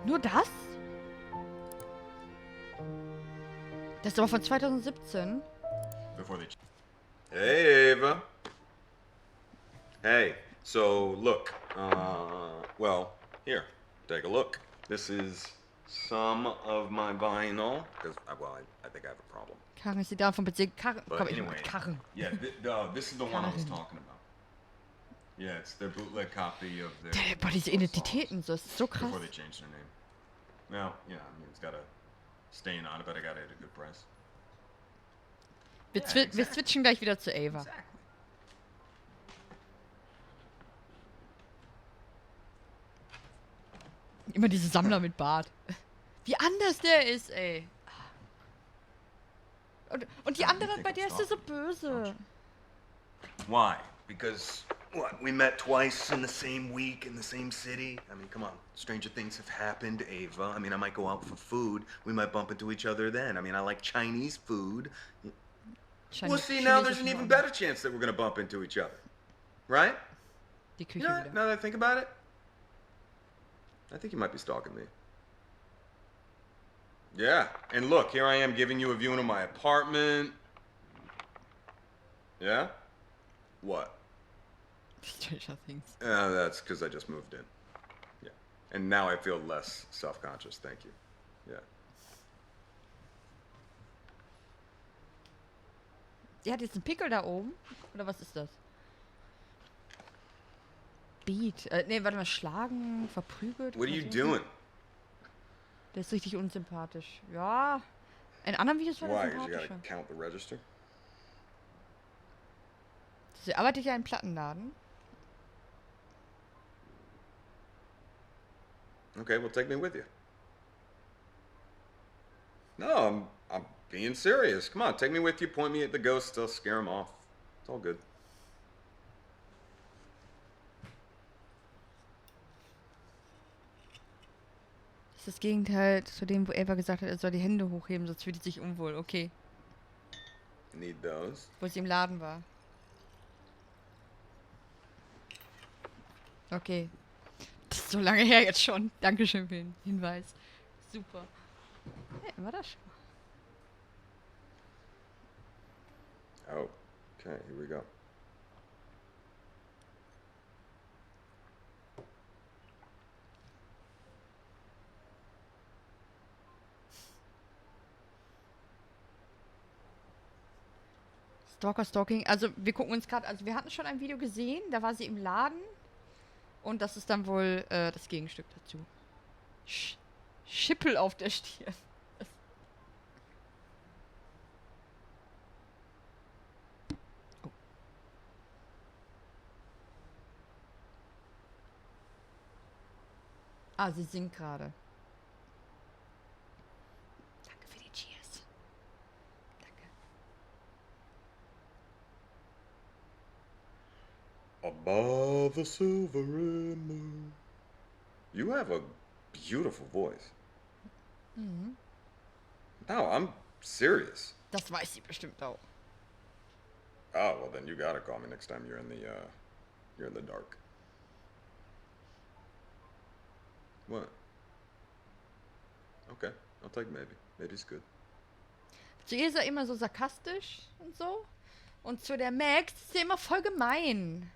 Nur das? Das ist aber von 2017. Hey, Ava. Hey, so look, well, here, take a look. This is some of my vinyl, because, well, I think I have a problem. Karren ist die Dame vom Bezirk. Karren. But Komm, ich anyway, Karren. yeah, this is the one I was talking about. Yeah, it's their bootleg copy of their... Boah, diese Identitäten, so, das ist so krass. Before they changed their name. Well, yeah, I mean, it's got a stain on it, but I got it at a good price. Wir switchen gleich wieder zu Ava. Exactly. Immer diese Sammler mit Bart. Wie anders der ist, ey. Und die andere, bei der ist er so böse. Why? Because, what, we met twice in the same week in the same city? I mean, come on. Stranger things have happened, Ava. I mean, I might go out for food. We might bump into each other then. I mean, I like Chinese food. Well, see, now there's an even better chance that we're going to bump into each other. Right? Die Küche You know, wieder. now that I think about it, I think you might be stalking me. Yeah, and look, here I am giving you a viewing of my apartment. Yeah? What? Stranger Things. That's because I just moved in. Yeah. And now I feel less self-conscious, thank you. Yeah. Die hat jetzt einen Pickel da oben? Oder was ist das? Beat. Nee, warte mal, schlagen, verprügelt. What are you doing? Der ist richtig unsympathisch. Ja. In anderen Videos war der Why? 'Cause you sympathischer. gotta count the register? Sie arbeitet ja im Plattenladen. Okay, well, take me with you. No, I'm being serious. Come on, take me with you, point me at the ghosts, I'll scare them off. It's all good. Das ist das Gegenteil zu dem, wo Eva gesagt hat, er soll die Hände hochheben, sonst fühlt sie sich unwohl. Okay. Need those. Wo sie im Laden war. Okay. Das ist so lange her jetzt schon. Dankeschön für den Hinweis. Super. Hey, war das schon? Oh, okay, here we go. Stalking. Also wir gucken uns gerade, also wir hatten schon ein Video gesehen, da war sie im Laden. Und das ist dann wohl das Gegenstück dazu. Schippel auf der Stirn. Oh. Ah, sie singt gerade. Danke für die Cheers. Danke. Above the silver moon. You have a beautiful voice. Mhm. No, I'm serious. Das weiß sie bestimmt auch. Oh, well then you gotta call me next time you're in the dark. What? Okay, I'll take maybe. Maybe's good. Zu ihr ist er immer so sarkastisch und so. Und zu der Max ist er immer voll gemein.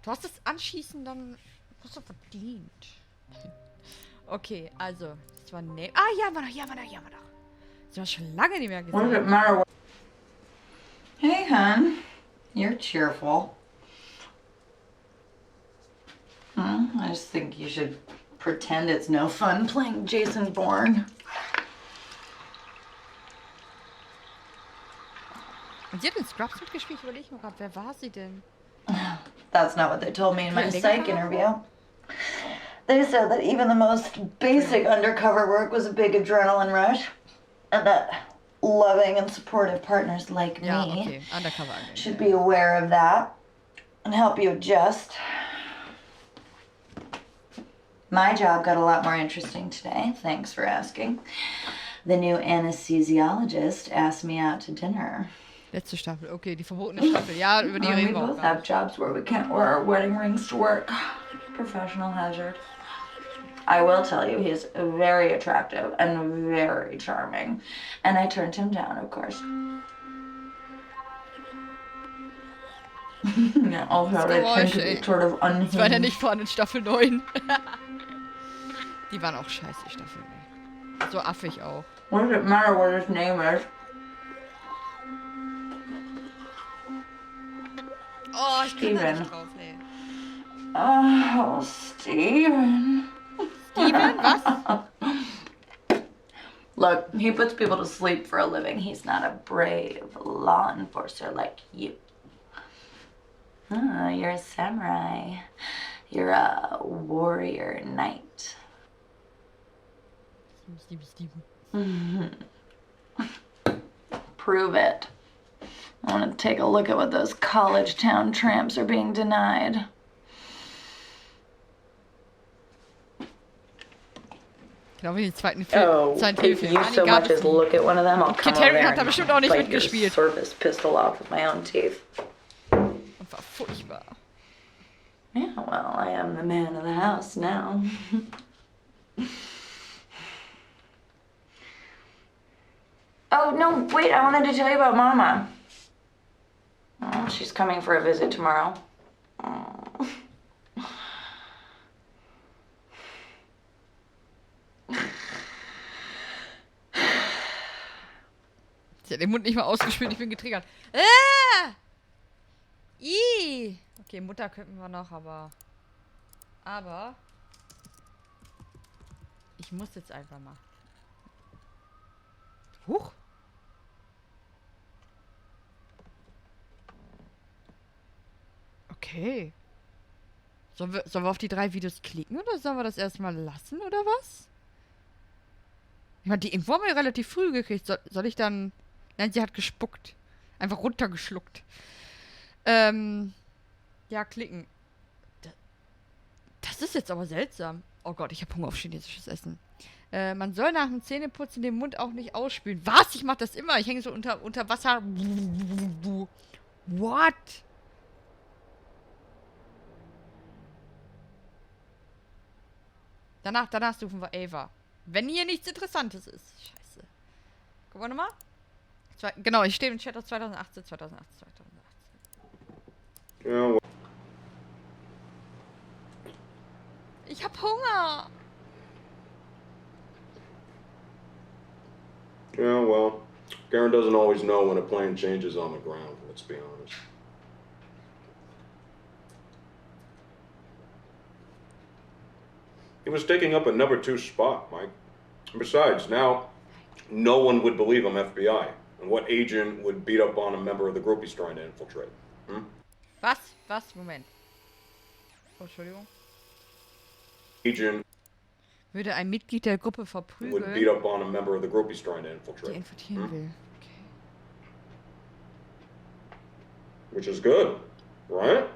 Du hast das Anschießen dann hast du verdient. Okay, also, das war ne. Ah, ja, war doch. Das war schon lange nicht mehr What does it gesehen. matter? Hey, hon. You're cheerful. I just think you should pretend it's no fun playing Jason Bourne. Und sie hat in Scrubs mitgespielt, ich überlege mir gerade, wer war sie denn? That's not what they told me in my Yeah, they psych got- interview. They said that even the most basic undercover work was a big adrenaline rush, and that loving and supportive partners like Ja, me okay, Undercover Agent. should be aware of that and help you adjust. My job got a lot more interesting today. Thanks for asking. The new anesthesiologist asked me out to dinner. Letzte Staffel, okay, die verbotene Staffel. Ja, über die We reden wir auch both gar have nicht. jobs where we can't wear our wedding rings to work. Professional hazard. I will tell you, he is very attractive and very charming. And I turned him down, of course. Ja, also, they tend to be sort of unhinged. Das war ja nicht vorhin in Staffel 9. Die waren auch scheiße, Staffel 9. So affig auch. What does it matter what his name is? Oh, ich kann da nicht drauf, ey. Oh, Steven. Steven, was? Look, he puts people to sleep for a living. He's not a brave law enforcer like you. Oh, you're a samurai. You're a warrior knight. Steven. Prove it. I want to take a look at what those college town tramps are being denied. Genau wie den zweiten Film. Oh, if you so much as look at one of them, I'll come over there hat da bestimmt auch nicht and bite your mitgespielt. service pistol off with my own teeth. Und war furchtbar. Yeah, well, I am the man of the house now. Oh, no, wait, I wanted to tell you about Mama. Oh, she's coming for a visit tomorrow. Oh. Ich hab den Mund nicht mal ausgespült, ich bin getriggert. Ih! Okay, Mutter könnten wir noch, aber... Ich muss jetzt einfach mal. Huch! Okay. Sollen wir auf die 3 Videos klicken oder sollen wir das erstmal lassen oder was? Ich meine, die Info haben wir relativ früh gekriegt. Soll ich dann... Nein, sie hat gespuckt. Einfach runtergeschluckt. Ja, klicken. Das ist jetzt aber seltsam. Oh Gott, ich habe Hunger auf chinesisches Essen. Man soll nach dem Zähneputzen den Mund auch nicht ausspülen. Was? Ich mach das immer. Ich hänge so unter Wasser. What? Danach suchen wir Ava. Wenn hier nichts Interessantes ist. Scheiße. Gucken wir nochmal. Genau, ich stehe im Chat aus 2018. Ja. Ich hab Hunger. Yeah, well, Garen doesn't always know when a plane changes on the ground, let's be honest. He was taking up a number 2 spot, Mike. And besides, now, no one would believe I'm FBI. And what agent would beat up on a member of the group he's trying to infiltrate? Hmm? Was? Moment. Oh, Entschuldigung. Agent Würde ein Mitglied der Gruppe would beat verprügeln, up on a member of the group he's trying to die infiltrate. infiltrieren will. Okay. Which is good, right?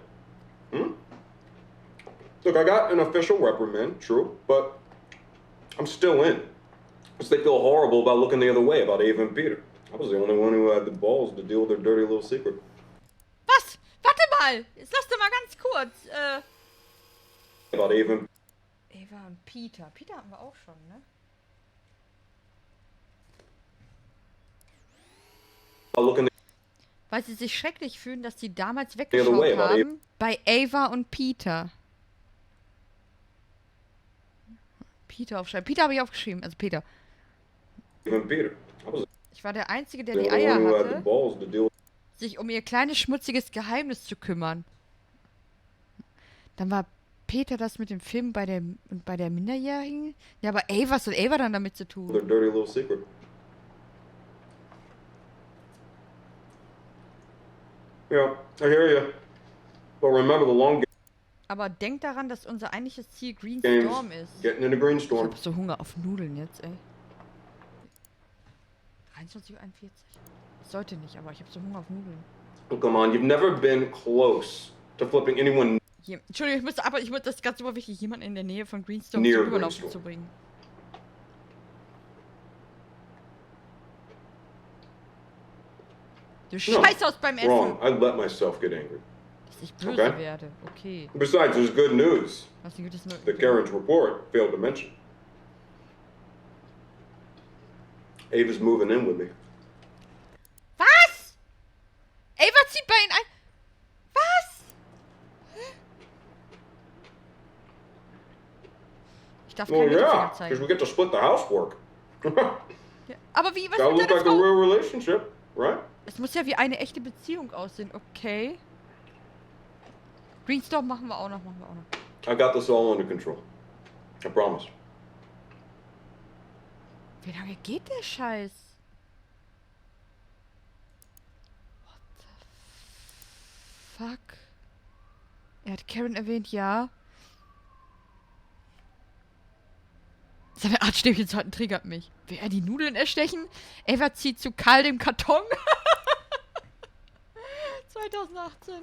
Hmm? Look, I got an official reprimand, true, but I'm still in. Because they feel horrible about looking the other way about Ava and Peter. I was the only one who had the balls to deal with their dirty little secret. Was? Warte mal! Jetzt lass doch mal ganz kurz. About Ava Ava und Peter. Peter hatten wir auch schon, ne? looking Weil sie sich schrecklich fühlen, dass sie damals other weggeschaut way about haben. Bei Ava und Peter. Peter aufschreiben. Peter habe ich aufgeschrieben. Also Peter. Ava and Peter. I was Ich war der Einzige, der the die only Eier one who had the hatte, balls to deal sich um ihr kleines schmutziges Geheimnis zu kümmern. Dann war Peter das mit dem Film bei der Minderjährigen? Ja, aber ey, was soll Ava dann damit zu with tun? their dirty little secret. Yeah, I hear you. But remember the long Aber denk daran, dass unser eigentliches Ziel Green games, Storm ist. getting into Green Ich Storm. hab so Hunger auf Nudeln jetzt, ey. 23:41 Uhr. Sollte nicht, aber ich hab so Hunger auf Nudeln. Oh, come on, you've never been close to flipping anyone Entschuldigung, ich muss das ist ganz super wichtig, jemanden in der Nähe von Greenstorm Near zum Überlaufen Greenstorm. zu bringen. Du Scheißhaus beim Essen. wrong. I let myself get angry. dass ich böse Okay. werde. Okay. Besides, there's good news Was ein gutes that Karen's report failed to mention. Ava's moving in with me. Was? Ava zieht bei ihnen ein. Was? Ich darf Well, keinen Mittelfinger yeah, because we zeigen. get to split the housework. Ja. Aber wie, was That mit looks deiner like a Frau? real relationship, right? Es muss ja wie eine echte Beziehung aussehen. Okay. Greenstorm machen wir auch noch, I got this all under control. I promise. Wie lange geht der Scheiß? What the fuck? Er hat Karen erwähnt, ja. Seine Art Stäbchenzeiten triggert mich. Will er die Nudeln erstechen? Ava zieht zu Karl dem Karton. 2018.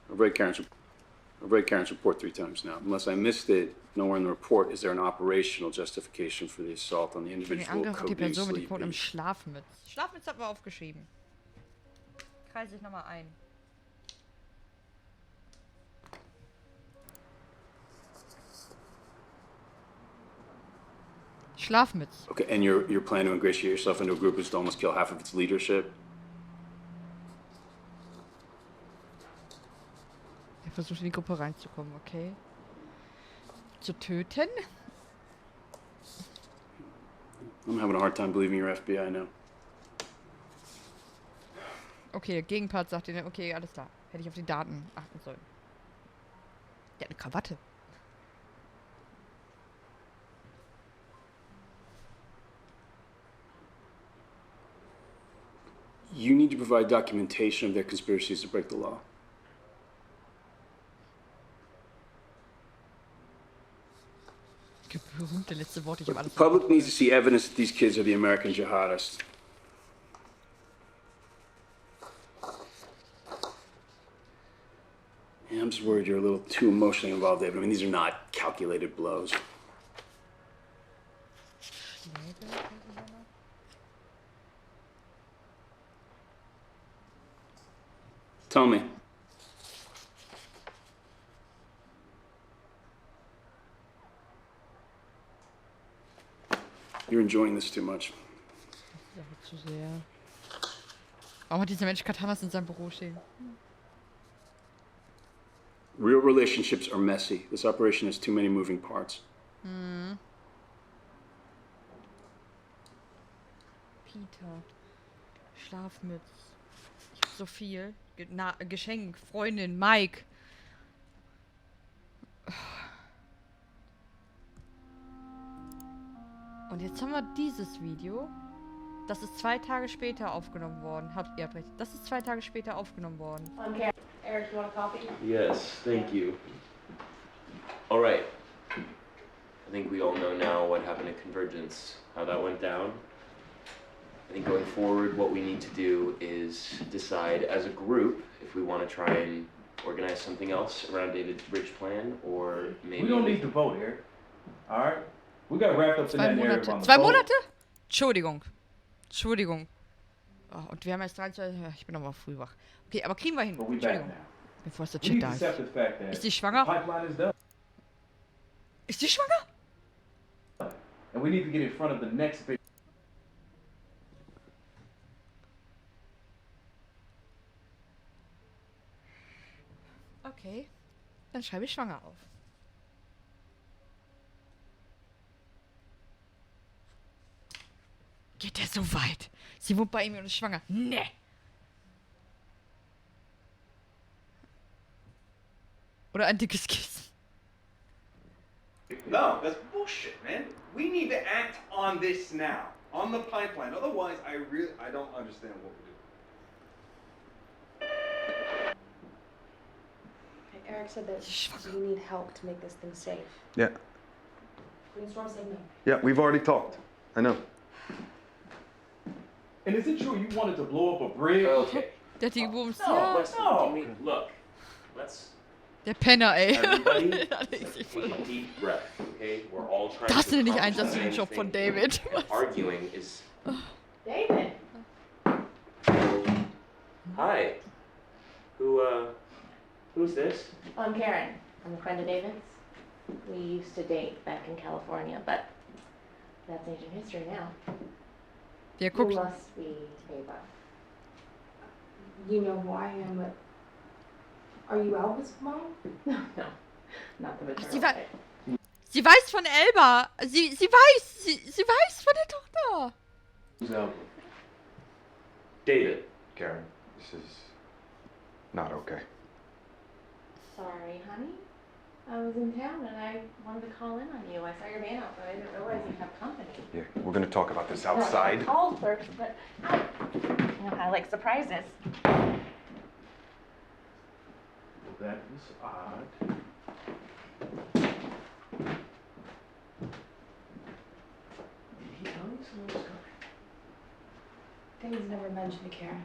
I've read Karen's report 3 times now. Unless I missed it, nowhere in the report is there an operational justification for the assault on the Den individual Angriff auf die codenamed Person mit dem Code im Sleepy. Schlafmütz. Schlafmütz hat man aufgeschrieben. Kreise ich nochmal ein. Schlafmütz. Okay, and you're planning to ingratiate yourself into a group who's to almost kill half of its leadership? Er versucht in die Gruppe reinzukommen, okay. Zu töten? I'm having a hard time believing you're FBI now. Okay, der Gegenpart sagt dir, okay, alles klar. Hätte ich auf die Daten achten sollen. Der hat eine Krawatte. You need to provide documentation of their conspiracies to break the law. Berühmte letzte Worte, ich habe The alles public needs to see evidence that these kids are the American jihadists. Yeah, I'm just worried you're a little too emotionally involved, David. I mean, these are not calculated blows. Tell me. You're enjoying this too much. Ja, zu sehr. Warum hat dieser Mensch Katanas in seinem Büro stehen? Real relationships are messy. This operation has too many moving parts. Peter. Schlafmütz. Ich hab so viel. Geschenk, Freundin, Mike. Und jetzt haben wir dieses Video. Das ist 2 Tage später aufgenommen worden. Ihr habt recht. Das ist 2 Tage später aufgenommen worden. Okay. Eric, you want a copy? Yes, thank you. All right. I think we all know now what happened at Convergence, how that went down. I think going forward, what we need to do is decide as a group if we want to try and organize something else around David's bridge plan, or maybe... We don't need to vote here. Alright? We got wrapped up in 2 that narrative Monate. on the 2 vote. Monate? Entschuldigung. Entschuldigung. Oh, und wir haben erst 23. Ja, ich bin noch mal früh wach. Okay, aber kriegen wir hin. But we back Entschuldigung. now. Bevor es der We Chat need da to ist. accept the fact that Ist die the schwanger? pipeline is done. Ist die schwanger? And we need to get in front of the next big Okay. Dann schreibe ich schwanger auf. Geht der so weit? Sie wohnt bei ihm und ist schwanger. Nee. Oder ein dickes Kissen. No, that's bullshit, man. We need to act on this now, on the pipeline. Otherwise, I don't understand what we're doing. Eric said that Schwanger. you need help to make this thing safe. Yeah. Greenstorm said no. Yeah, we've already talked. I know. And is it true you wanted to blow up a bridge? Okay. Der hat die gebumst. No. Ja. Listen, No. can we, look, let's Der Penner, ey. everybody Da leg ich dich voll take a auf. deep breath, okay? We're all trying Das to nenne ich accomplish Einsatz the für den same Job von thing. David. And arguing is... David! Hi. Who Who's this? I'm Karen. I'm a friend of David's. We used to date back in California, but that's ancient history now. Der Who guckt. must be Ava? You know who I am, but are you Elvis' mom? No, not the maternal. Sie, sie weiß von Elba. Sie weiß von der Tochter. Who's Albert? David. Karen, this is not okay. Sorry, honey. I was in town and I wanted to call in on you. I saw your van out, but I didn't realize you'd have company. Yeah, we're gonna talk about this No, I outside. called first, but you know, I like surprises. Well, that is odd. Did he tell me someone was coming? Things never mentioned to Karen.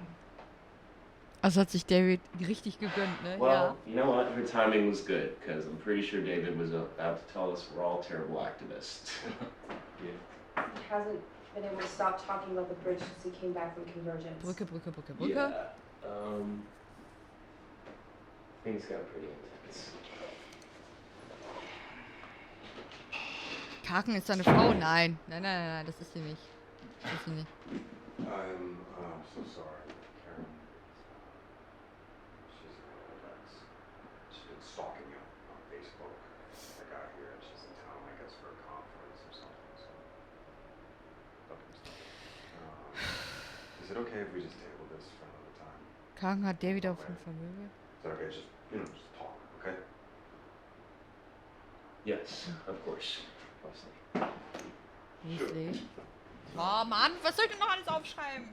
Also hat sich David richtig gegönnt, ne? Well, you know what? Her timing was good, because I'm pretty sure David was about to tell us we're all terrible activists. He hasn't been able to stop talking about the bridge since he came back from Convergence. Brücke. Yeah, things got pretty intense. Karen ist seine Frau? Nein, das ist sie nicht. Das ist sie nicht. I'm so sorry, Karen. She's been stalking you on Facebook. I got here and she's in town, I guess, for a conference or something. So. Is it okay if we just table this for another time? Karen hat David auf jeden Fall möge. Is that okay? Just talk, okay? Yes, of course. Leslie. Weasley. Oh Mann, was soll ich denn noch alles aufschreiben?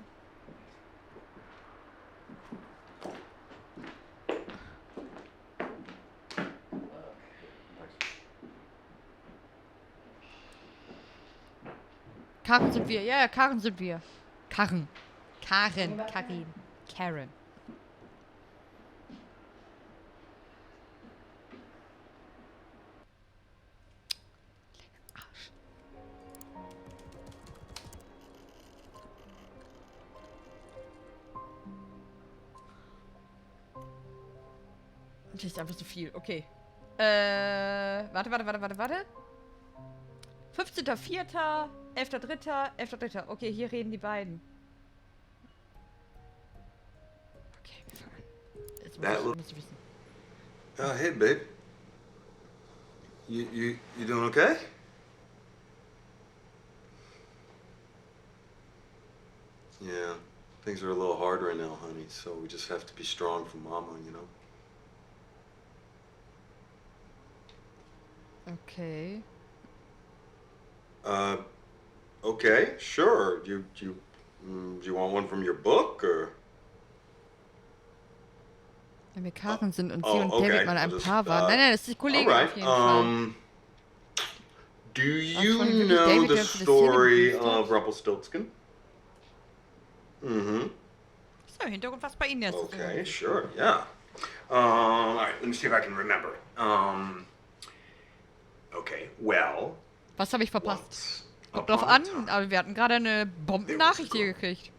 Karen sind wir. Ja, Karen sind wir. Karen. Karin. Arsch. Das ist einfach so viel. Okay. Warte. 15.04., 11.03., Okay, hier reden die beiden. Okay, wir fangen an. Jetzt muss ich wissen. Hey, babe. You doing okay? Yeah, things are a little hard right now, honey, so we just have to be strong for Mama, you know? Okay. Okay, sure. Do you want one from your book, or? Wenn wir Karen sind und sie oh, und okay. David mal ein I'll just, Paar waren. Nein, das ist die Kollegin Alright, auf jeden Fall. Do von you wirklich know David, the der für die Szene story geprüft hat? of Rumpelstiltskin? Mm-hmm. So, Hintergrund, was bei Ihnen jetzt ist. Okay, sure, yeah. Alright, let me see if I can remember. Okay, well, Was habe ich verpasst? once Kommt drauf upon a an, time, aber wir hatten gerade eine Bombennachricht hier gekriegt.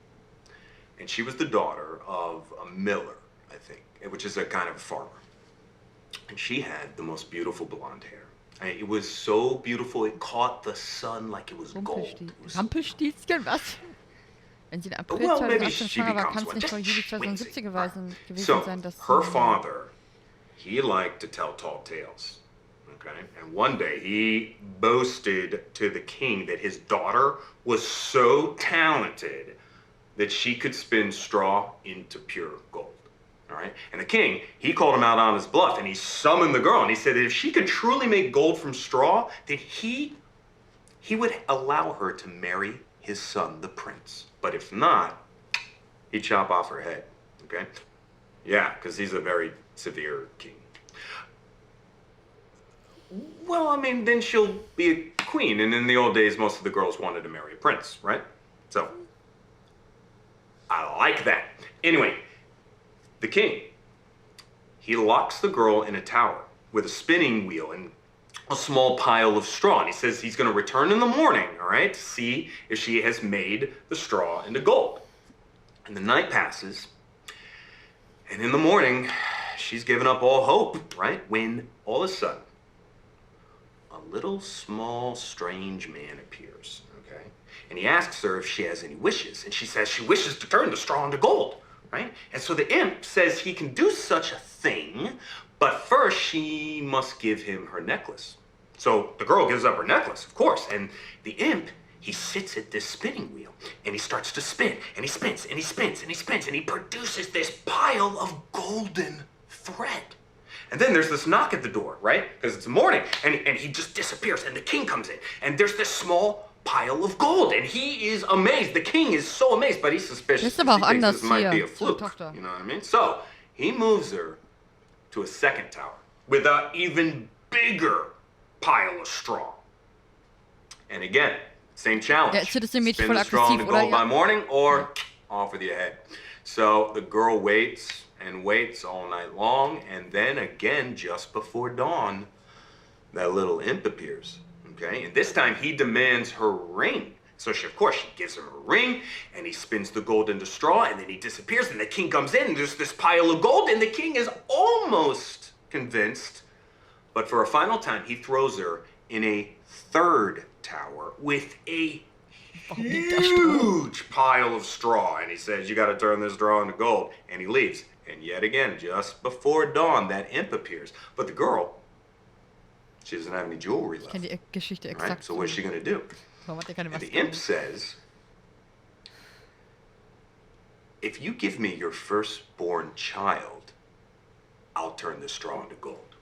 and she was the daughter of a miller, I think, which is a kind of farmer. And she had the most beautiful blonde hair. I mean, it was so beautiful, it caught the sun like it was gold. It was- Rampelstilzchen, was? Wenn sie in April Well, maybe 2018 she schwanger war, becomes kann es one. nicht vor Juli Just Wednesday. 2017 gewesen So, sein, dass her sie- father, he liked to tell tall tales. Okay? And one day he boasted to the king that his daughter was so talented that she could spin straw into pure gold. All right? And the king, he called him out on his bluff and he summoned the girl and he said that if she could truly make gold from straw, then he would allow her to marry his son, the prince. But if not, he'd chop off her head. Okay? Yeah, because he's a very severe king. Well, I mean, then she'll be a queen. And in the old days, most of the girls wanted to marry a prince, right? So, I like that. Anyway, the king, he locks the girl in a tower with a spinning wheel and a small pile of straw. And he says he's going to return in the morning, all right, to see if she has made the straw into gold. And the night passes, and in the morning, she's given up all hope, right? When all of a sudden, a little small strange man appears, okay? And he asks her if she has any wishes, and she says she wishes to turn the straw into gold, right? And so the imp says he can do such a thing, but first she must give him her necklace. So the girl gives up her necklace, of course, and the imp, he sits at this spinning wheel, and he starts to spin, and he spins, and he spins, and he spins, and he produces this pile of golden thread. And then there's this knock at the door, right? Because it's morning, and he just disappears, and the king comes in, and there's this small pile of gold, and he is amazed. The king is so amazed, but he's suspicious. Ist aber auch He thinks anders this might be hier a zur fluke, Tochter. you know what I mean? So he moves her to a second tower with an even bigger pile of straw. And again, same challenge. Ja, jetzt wird es dem Mädchen Spin voll the straw aggressiv, into oder? gold by Ja. morning, or off with your head. So the girl waits and waits all night long, and then again, just before dawn, that little imp appears. Okay, and this time he demands her ring. So she, of course, she gives him a ring, and he spins the gold into straw, and then he disappears, and the king comes in, and there's this pile of gold, and the king is almost convinced, but for a final time, he throws her in a third tower with a huge pile of straw, and he says, you gotta turn this straw into gold, and he leaves. And yet again, just before dawn, that imp appears. But the girl, she doesn't have any jewelry Ich left. kenne die Geschichte Right? exakt. So what's she gonna do? Warum hat der keine And the Maske? imp says, if you give me your firstborn child, I'll turn this straw into gold.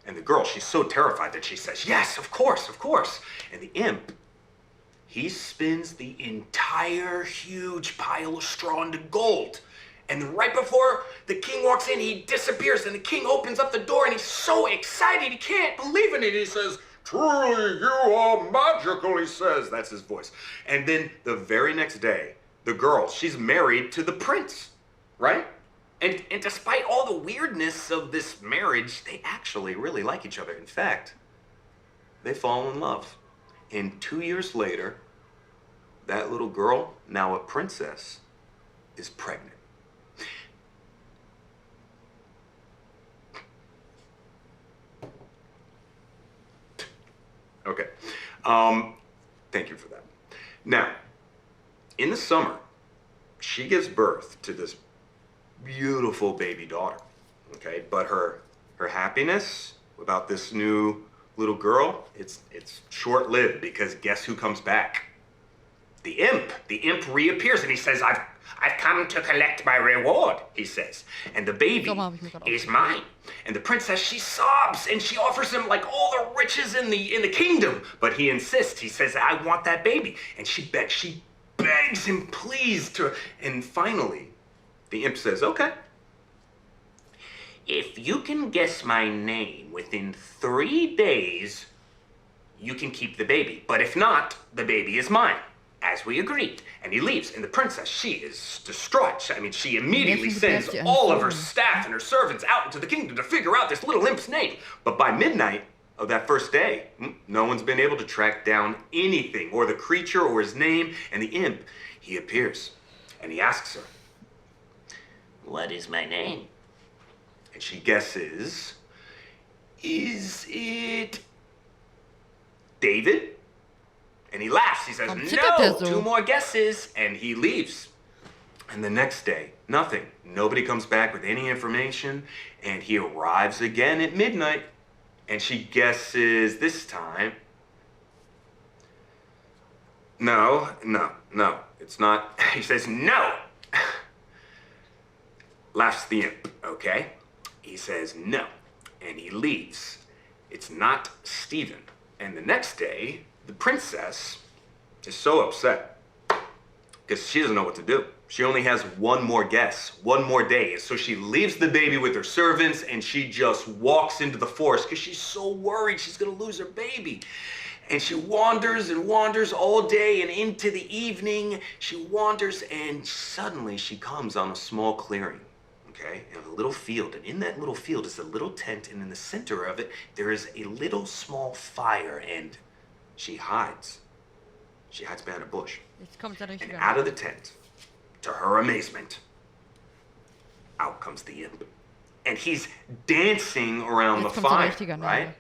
And the girl, she's so terrified that she says, yes, of course, of course. And the imp, he spins the entire huge pile of straw into gold. And then right before the king walks in, he disappears, and the king opens up the door, and he's so excited, he can't believe it. He says, truly, you are magical, he says. That's his voice. And then the very next day, the girl, she's married to the prince, right? And despite all the weirdness of this marriage, they actually really like each other. In fact, they fall in love. And 2 years later, that little girl, now a princess, is pregnant. Okay. Thank you for that. Now, in the summer, she gives birth to this beautiful baby daughter. Okay, but her happiness about this new little girl, it's short-lived, because guess who comes back? The imp. The imp reappears, and he says, I've come to collect my reward, he says. And the baby is mine. And the princess, she sobs, and she offers him like all the riches in the kingdom. But he insists. He says, I want that baby. And she begs him, please, to. And finally, the imp says, okay. If you can guess my name within 3 days, you can keep the baby. But if not, the baby is mine. As we agreed. And he leaves, and the princess, she is distraught. I mean, she immediately sends all of her staff and her servants out into the kingdom to figure out this little imp's name. But by midnight of that first day, no one's been able to track down anything, or the creature, or his name. And the imp, he appears, and he asks her, what is my name? And she guesses, is it David? And he laughs. He says, no, 2 more guesses. And he leaves. And the next day, nothing. Nobody comes back with any information. And he arrives again at midnight. And she guesses this time. No, it's not. He says, no. Laughs the imp, okay? He says, no. And he leaves. It's not Stephen. And the next day, the princess is so upset because she doesn't know what to do. She only has 1 more guess, 1 more day. So she leaves the baby with her servants, and she just walks into the forest because she's so worried she's gonna lose her baby. And she wanders and wanders all day, and into the evening, she wanders, and suddenly she comes on a small clearing. Okay, and a little field, and in that little field is a little tent, and in the center of it, there is a little small fire, and she hides. She hides behind a bush. And out of the tent, to her amazement, out comes the imp. and he's dancing around Jetzt the kommt so ein fire, richtiger Name. right?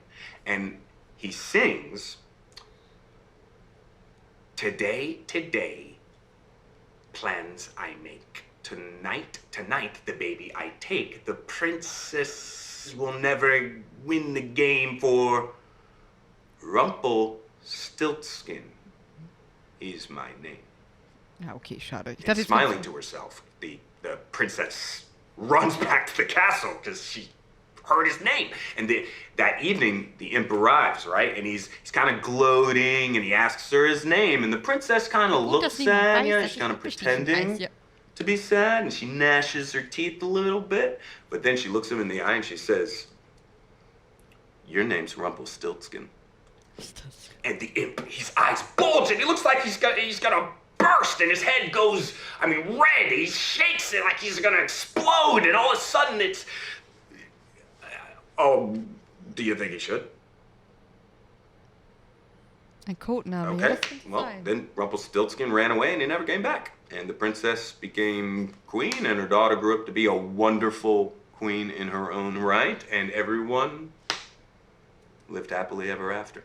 And he sings, today, plans I make. Tonight, the baby I take. The princess will never win the game for Rumpelstiltskin is my name. Ja, okay, schade. Ich And dachte, jetzt smiling kommt's- to herself, the princess runs back to the castle because she heard his name. And that evening, the imp arrives, right? And he's kind of gloating, and he asks her his name. And the princess kind of Gut, looks dass sie sad, weiß, you know, dass she's ich kind of abgestichen pretending weiß, ja. to be sad, and she gnashes her teeth a little bit. But then she looks him in the eye and she says, your name's Rumpelstiltskin. And the imp, his eyes bulge, and he looks like he's gonna burst, and his head goes, red. He shakes it like he's gonna explode, and all of a sudden it's... Oh, do you think he should? Ein Codename, ja, Okay, das könnte well, sein. then Rumpelstiltskin ran away, and he never came back. And the princess became queen, and her daughter grew up to be a wonderful queen in her own right, and everyone lived happily ever after.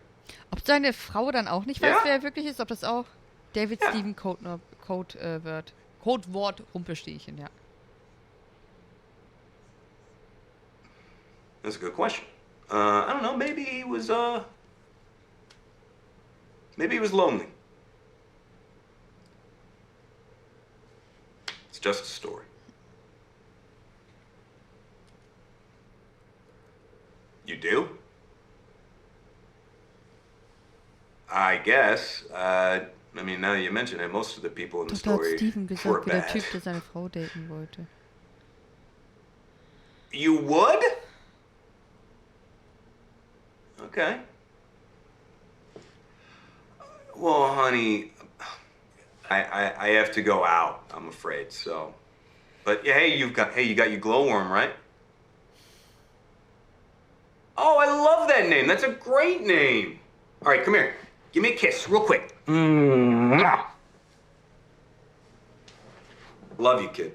Ob seine Frau dann auch nicht weiß, Ja. wer er wirklich ist, ob das auch David Ja. Stephen Codewort Rumpelstilchen, ja. That's a good question. I don't know, maybe he was lonely. It's just a story. You do? I guess. Now you mention it, most of the people in the Doch, da hat story Steven were gesagt, wie der bad. Typ, der seine Frau daten wollte. You would? Okay. Well, honey, I have to go out, I'm afraid, so. But yeah, you got your glowworm, right? Oh, I love that name. That's a great name. All right, come here. Give me a kiss, real quick. Mwah. Love you, kid.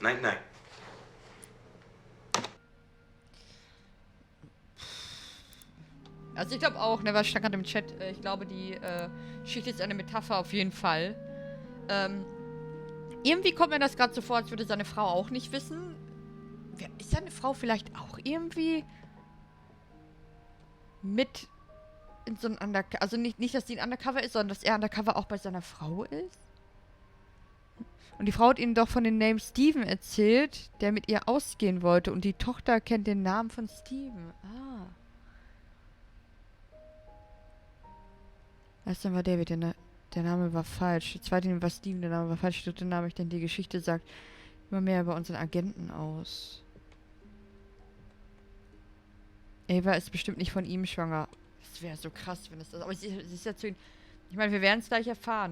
Night, night. Also ich glaube auch, ne, was stand gerade im Chat, ich glaube, die Geschichte ist eine Metapher auf jeden Fall. Irgendwie kommt mir das gerade so vor, als würde seine Frau auch nicht wissen. Ist seine Frau vielleicht auch irgendwie mit in so ein Undercover... Also nicht, dass sie ein Undercover ist, sondern dass er Undercover auch bei seiner Frau ist? Und die Frau hat ihnen doch von dem Namen Steven erzählt, der mit ihr ausgehen wollte. Und die Tochter kennt den Namen von Steven. Ah. Erst dann war David, der Name war falsch. Der zweite Name war Steven, der Name war falsch. Der dritte Name, denn die Geschichte sagt immer mehr über unseren Agenten aus. Ava ist bestimmt nicht von ihm schwanger. Das wäre so krass, wenn es das... Aber sie ist ja zu ihm... Ich meine, wir werden es gleich erfahren.